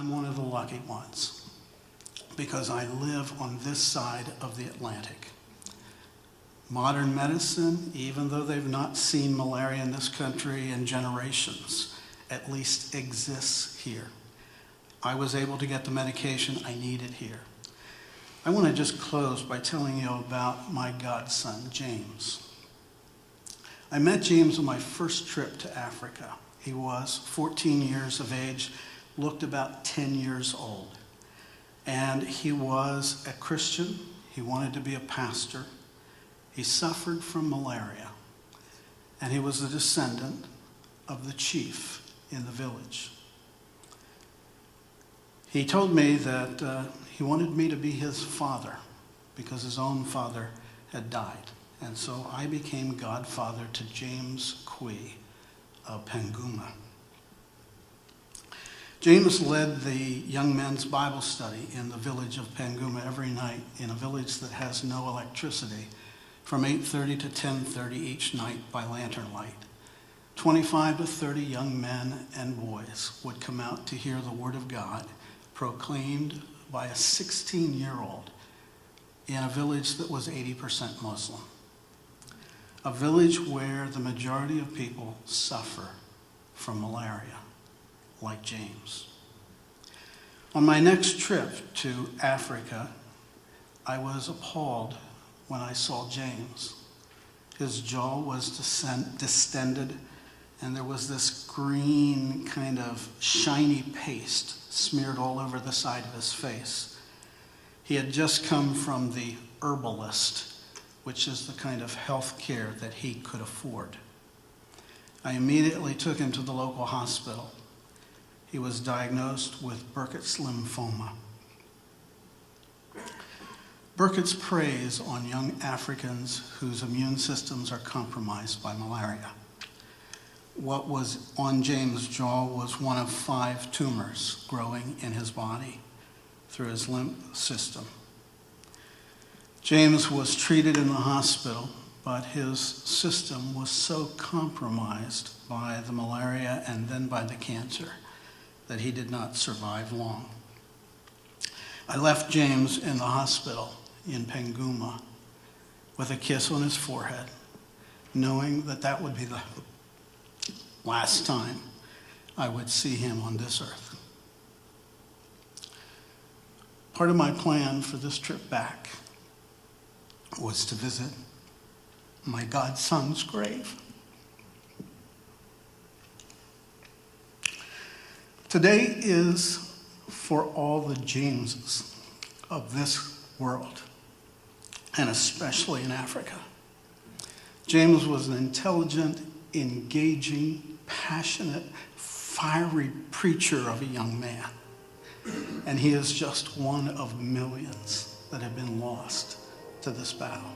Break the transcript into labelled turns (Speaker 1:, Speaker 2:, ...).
Speaker 1: I'm one of the lucky ones because I live on this side of the Atlantic. Modern medicine, even though they've not seen malaria in this country in generations, at least exists here. I was able to get the medication I needed here. I want to just close by telling you about my godson, James. I met James on my first trip to Africa. He was 14 years of age, looked about 10 years old. And he was a Christian. He wanted to be a pastor. He suffered from malaria. And he was a descendant of the chief in the village. He told me that he wanted me to be his father because his own father had died. And so I became godfather to James Kui of Panguma. James led the young men's Bible study in the village of Panguma every night in a village that has no electricity from 8:30 to 10:30 each night by lantern light. 25 to 30 young men and boys would come out to hear the word of God proclaimed by a 16-year-old in a village that was 80% Muslim. A village where the majority of people suffer from malaria, like James. On my next trip to Africa, I was appalled when I saw James. His jaw was distended, and there was this green kind of shiny paste smeared all over the side of his face. He had just come from the herbalist, which is the kind of health care that he could afford. I immediately took him to the local hospital. He was diagnosed with Burkitt's lymphoma. Burkitt's preys on young Africans whose immune systems are compromised by malaria. What was on James' jaw was one of 5 tumors growing in his body through his lymph system. James was treated in the hospital, but his system was so compromised by the malaria and then by the cancer that he did not survive long. I left James in the hospital in Panguma with a kiss on his forehead, knowing that that would be the last time I would see him on this earth. Part of my plan for this trip back was to visit my godson's grave. Today is for all the Jameses of this world, and especially in Africa. James was an intelligent, engaging, passionate, fiery preacher of a young man. And he is just one of millions that have been lost to this battle.